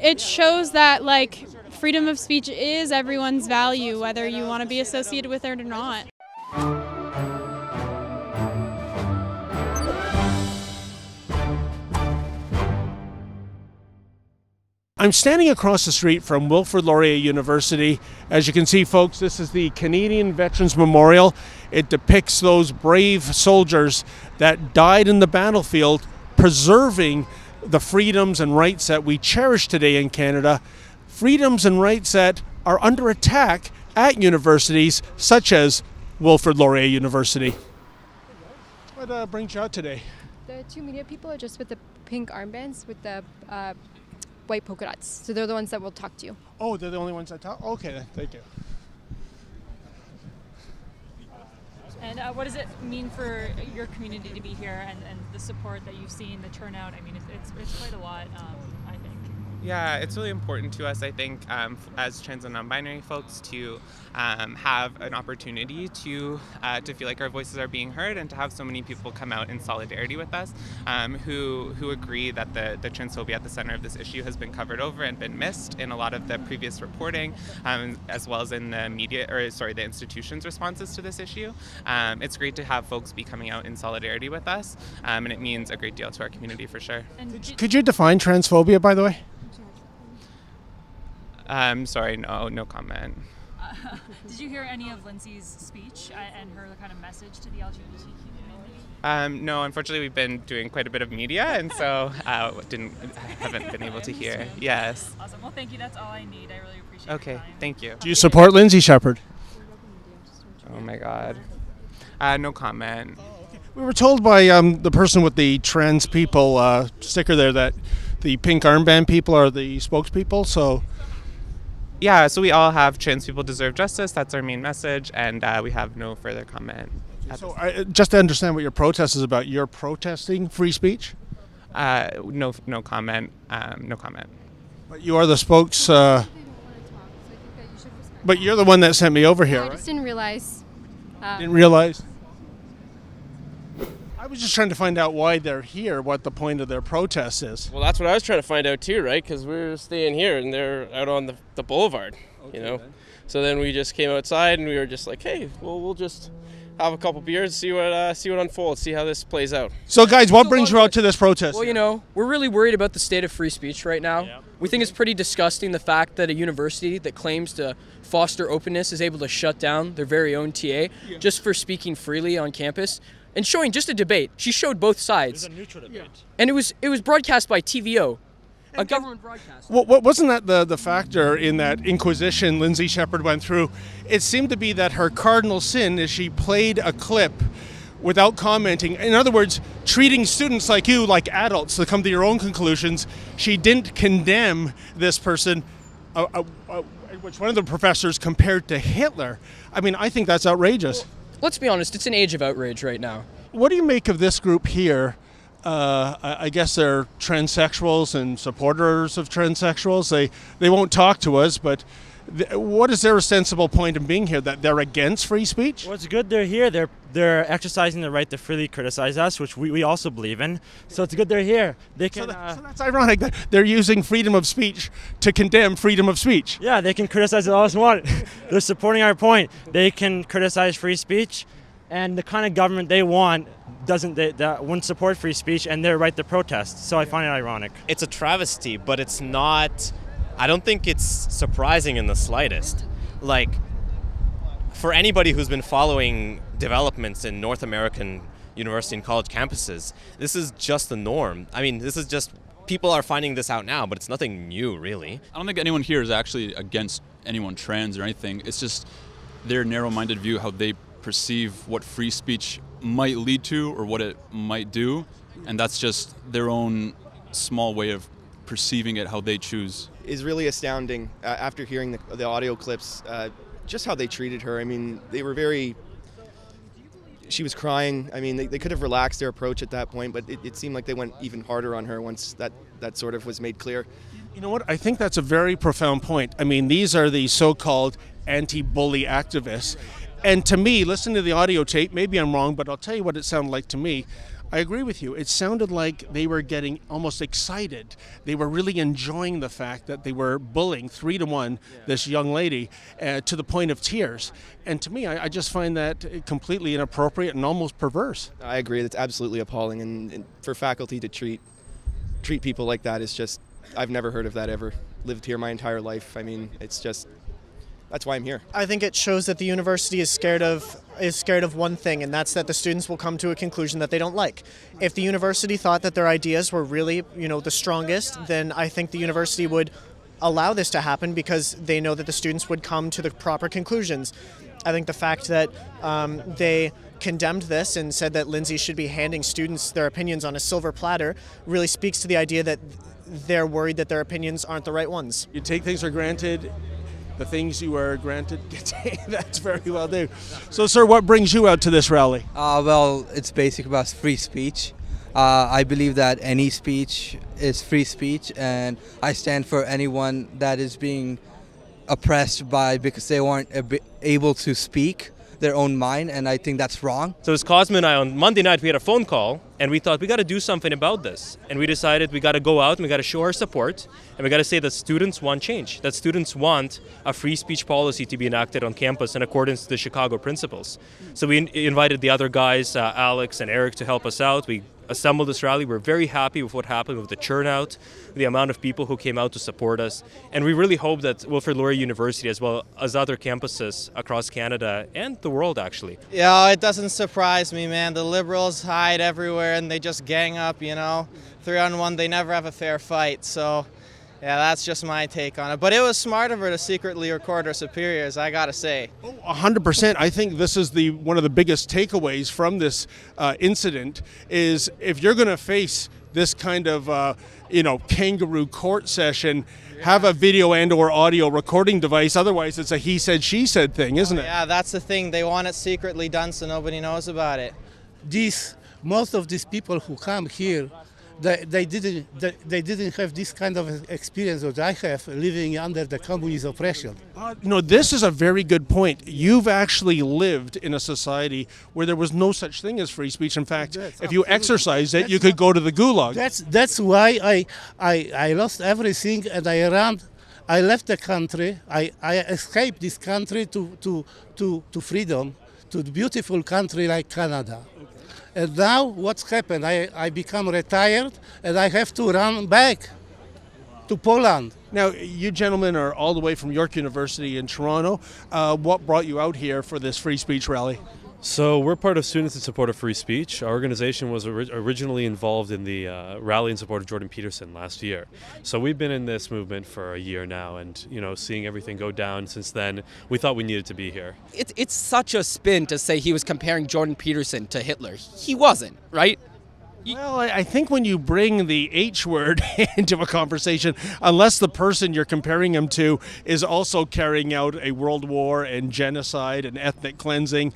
it shows that, like, freedom of speech is everyone's value, whether you want to be associated with it or not. I'm standing across the street from Wilfred Laurier University. As you can see, folks, this is the Canadian Veterans Memorial. It depicts those brave soldiers that died in the battlefield, preserving the freedoms and rights that we cherish today in Canada, freedoms and rights that are under attack at universities such as Wilfred Laurier University. What brings you out today? The two media people are just with the pink armbands with the white polka dots. So they're the ones that will talk to you. Oh, they're the only ones that talk? Okay, then. Thank you. And what does it mean for your community to be here and the support that you've seen, the turnout? I mean, it's quite a lot, I think. Yeah, it's really important to us, I think, as trans and non-binary folks to have an opportunity to feel like our voices are being heard and to have so many people come out in solidarity with us who agree that the transphobia at the center of this issue has been covered over and been missed in a lot of the previous reporting, as well as in the media, the institution's responses to this issue. It's great to have folks be coming out in solidarity with us, and it means a great deal to our community for sure. Could you define transphobia, by the way? Sorry, no comment. Did you hear any of Lindsay's speech and her kind of message to the LGBT community? No, unfortunately, we've been doing quite a bit of media, and so haven't been able to hear. Yes. Awesome. Well, thank you. That's all I need. I really appreciate it. Okay, thank you. Do you support Lindsay Shepherd? Oh my God. No comment. We were told by the person with the Transpeople sticker there that the pink armband people are the spokespeople, so... Yeah, so we all have trans people deserve justice. That's our main message, and we have no further comment. So just to understand what your protest is about, you're protesting free speech? No comment. No comment. But you are the spokes... but you're the one that sent me over here, I just didn't realize. Didn't realize? I was just trying to find out why they're here, what the point of their protest is. Well, that's what I was trying to find out too, right? Because we're staying here and they're out on the boulevard, you know. Then. So then we just came outside and we were just like, hey, well, we'll just have a couple beers, see what unfolds, see how this plays out. So guys, what brings you out to this protest? Well, you know, we're really worried about the state of free speech right now. Yeah. We think it's pretty disgusting the fact that a university that claims to foster openness is able to shut down their very own TA just for speaking freely on campus. And showing just a debate. She showed both sides. It was a neutral debate. Yeah. And it was broadcast by TVO, a government broadcast. Well, wasn't that the factor in that inquisition Lindsay Shepherd went through? It seemed to be that her cardinal sin is she played a clip without commenting. In other words, treating students like you like adults to come to your own conclusions. She didn't condemn this person, which one of the professors compared to Hitler. I mean, I think that's outrageous. Well, let's be honest, it's an age of outrage right now. What do you make of this group here? I guess they're transsexuals and supporters of transsexuals. They won't talk to us, but what is their ostensible point in being here? That they're against free speech? Well, it's good they're here. They're exercising the right to freely criticize us, which we also believe in. So it's good they're here. They can. So that's ironic that they're using freedom of speech to condemn freedom of speech. Yeah, they can criticize it all they want. They're supporting our point. They can criticize free speech, and the kind of government they want wouldn't support free speech and their right to protest. So I find it ironic. It's a travesty, but it's not. I don't think it's surprising in the slightest. Like, for anybody who's been following developments in North American university and college campuses, this is just the norm. I mean, this is just, people are finding this out now, but it's nothing new, really. I don't think anyone here is actually against anyone trans or anything. It's just their narrow-minded view, how they perceive what free speech might lead to or what it might do, and that's just their own small way of perceiving it how they choose. Is really astounding after hearing the audio clips, just how they treated her. I mean, they were she was crying. I mean, they could have relaxed their approach at that point, but it seemed like they went even harder on her once that sort of was made clear. You know what? I think that's a very profound point. I mean, these are the so-called anti-bully activists. And to me, listen to the audio tape, maybe I'm wrong, but I'll tell you what it sounded like to me. I agree with you. It sounded like they were getting almost excited. They were really enjoying the fact that they were bullying 3-1 this young lady to the point of tears. And to me, I just find that completely inappropriate and almost perverse. I agree. That's absolutely appalling. And for faculty to treat people like that is just, I've never heard of that ever. Lived here my entire life. I mean, it's just, that's why I'm here. I think it shows that the university is scared of one thing, and that's that the students will come to a conclusion that they don't like. If the university thought that their ideas were really, the strongest, then I think the university would allow this to happen because they know that the students would come to the proper conclusions. I think the fact that they condemned this and said that Lindsay should be handing students their opinions on a silver platter really speaks to the idea that they're worried that their opinions aren't the right ones. You take things for granted. The things you are granted, that's very well done. So, sir, what brings you out to this rally? Well, it's basically about free speech. I believe that any speech is free speech, and I stand for anyone that is being oppressed because they weren't able to speak their own mind, and I think that's wrong. So it's Cosmo and I on Monday night, we had a phone call, and we thought we got to do something about this. And we decided we got to go out and we got to show our support, and we got to say that students want change, that students want a free speech policy to be enacted on campus in accordance to the Chicago principles. So we invited the other guys, Alex and Eric, to help us out. We assembled this rally. We're very happy with what happened with the turnout, the amount of people who came out to support us. And we really hope that Wilfred Laurier University, as well as other campuses across Canada and the world, actually. Yeah, it doesn't surprise me, man. The Liberals hide everywhere and they just gang up, 3-on-1, they never have a fair fight. So, yeah, that's just my take on it. But it was smart of her to secretly record her superiors, I gotta say. 100%. I think this is one of the biggest takeaways from this incident is if you're going to face this kind of, kangaroo court session, have a video and or audio recording device. Otherwise, it's a he said, she said thing, isn't it? Yeah, that's the thing. They want it secretly done so nobody knows about it. Most of these people who come here, they didn't have this kind of experience that I have living under the communist oppression. This is a very good point. You've actually lived in a society where there was no such thing as free speech. In fact, if you exercised it, you could go to the gulag. That's why I lost everything and I left the country. I escaped this country to freedom, to the beautiful country like Canada. And now what's happened? I become retired and I have to run back to Poland. Now, you gentlemen are all the way from York University in Toronto. What brought you out here for this free speech rally? So we're part of Students in Support of Free Speech. Our organization was originally involved in the rally in support of Jordan Peterson last year. So we've been in this movement for a year now, and seeing everything go down since then, we thought we needed to be here. It's such a spin to say he was comparing Jordan Peterson to Hitler. He wasn't, right? Well, I think when you bring the H word into a conversation, unless the person you're comparing him to is also carrying out a world war and genocide and ethnic cleansing,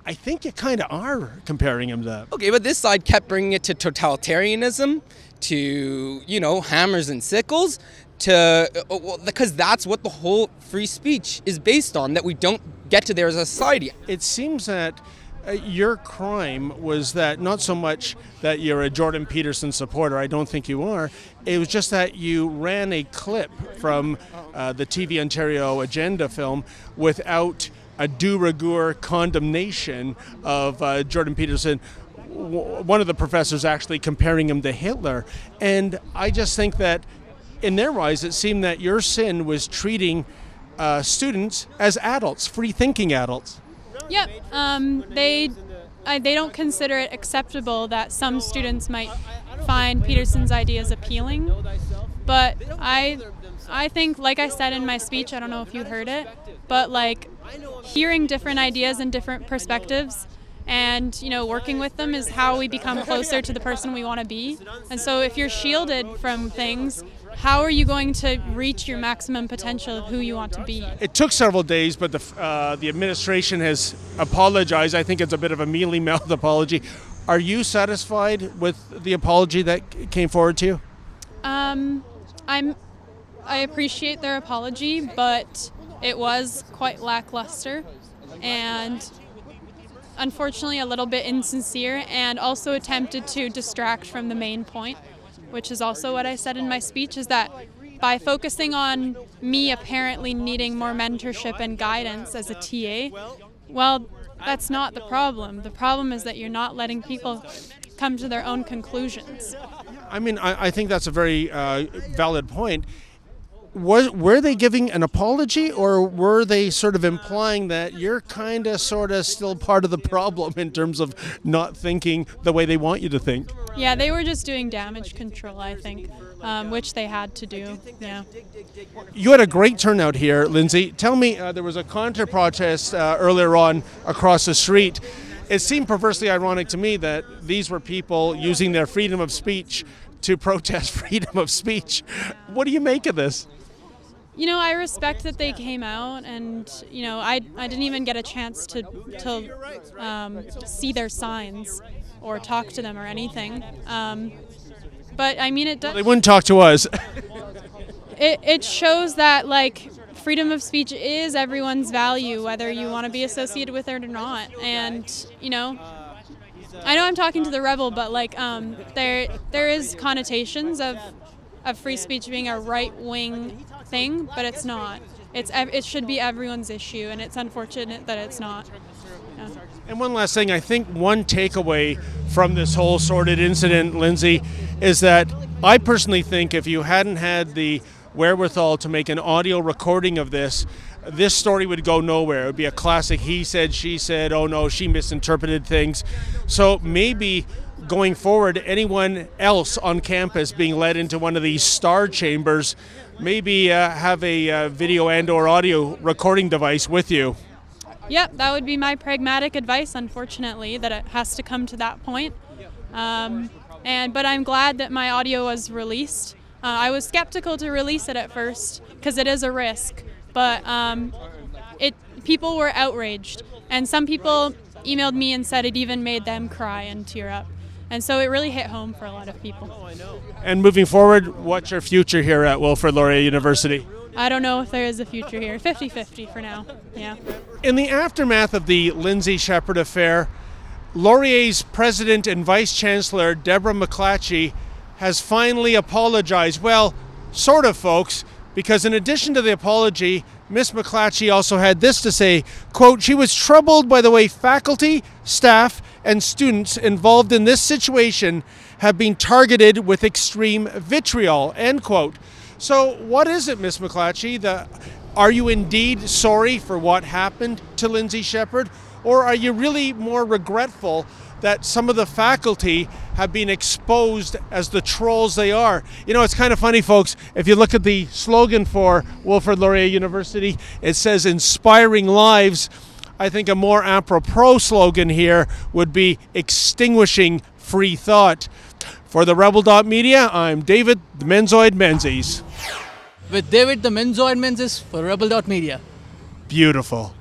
I think you kind of are comparing him to that. Okay, but this side kept bringing it to totalitarianism, to, hammers and sickles, because that's what the whole free speech is based on, that we don't get to there as a society. It seems that your crime was that not so much that you're a Jordan Peterson supporter, I don't think you are, it was just that you ran a clip from the TV Ontario Agenda film without a de rigueur condemnation of Jordan Peterson, one of the professors actually comparing him to Hitler. And I just think that in their eyes, it seemed that your sin was treating students as adults, free-thinking adults. Yep. They don't consider it acceptable that some students might find Peterson's ideas appealing. But I think, like I said in my speech, I don't know if you heard it, but hearing different ideas and different perspectives and working with them is how we become closer to the person we want to be. And so if you're shielded from things, how are you going to reach your maximum potential of who you want to be? It took several days, but the administration has apologized. I think it's a bit of a mealy-mouthed apology. Are you satisfied with the apology that came forward to you? I appreciate their apology, but it was quite lackluster, and unfortunately a little bit insincere and also attempted to distract from the main point, which is also what I said in my speech, is that by focusing on me apparently needing more mentorship and guidance as a TA, well, that's not the problem. The problem is that you're not letting people come to their own conclusions. I mean, I think that's a very valid point. Were they giving an apology, or were they sort of implying that you're kind of sort of still part of the problem in terms of not thinking the way they want you to think? Yeah, they were just doing damage control, I think, which they had to do. Yeah. You had a great turnout here, Lindsay. Tell me, there was a counter-protest earlier on across the street. It seemed perversely ironic to me that these were people using their freedom of speech to protest freedom of speech. What do you make of this? You know, I respect that they came out, and you know, I didn't even get a chance to see their signs or talk to them or anything. But I mean, it does. They wouldn't talk to us. It shows that like freedom of speech is everyone's value, whether you want to be associated with it or not. And you know, I know I'm talking to the rebel, but like there is connotations of free speech being a right-wing thing, but it's not. It should be everyone's issue, and it's unfortunate that it's not. Yeah. And one last thing, I think one takeaway from this whole sordid incident, Lindsay, is that I personally think if you hadn't had the wherewithal to make an audio recording of this story would go nowhere. It would be a classic he said, she said, oh no, she misinterpreted things. So maybe going forward, anyone else on campus being led into one of these star chambers, maybe have a video and or audio recording device with you. Yep, that would be my pragmatic advice, unfortunately, that it has to come to that point. But I'm glad that my audio was released. I was skeptical to release it at first because it is a risk, but people were outraged, and some people emailed me and said it even made them cry and tear up. And so it really hit home for a lot of people. And moving forward, what's your future here at Wilfred Laurier University? I don't know if there is a future here. 50-50 for now, yeah. In the aftermath of the Lindsay Shepherd affair, Laurier's president and vice chancellor, Deborah McClatchy, has finally apologized. Well, sort of, folks, because in addition to the apology, Miss McClatchy also had this to say, quote, she was troubled by the way faculty, staff, and students involved in this situation have been targeted with extreme vitriol, end quote. So what is it, Miss McClatchy? Are you indeed sorry for what happened to Lindsay Shepherd, or are you really more regretful that some of the faculty have been exposed as the trolls they are? You know, it's kind of funny, folks. If you look at the slogan for Wilfred Laurier University, it says inspiring lives. I think a more apropos slogan here would be extinguishing free thought. For the Rebel.Media, I'm David the Menzoid Menzies. With David the Menzoid Menzies for Rebel.Media. Beautiful.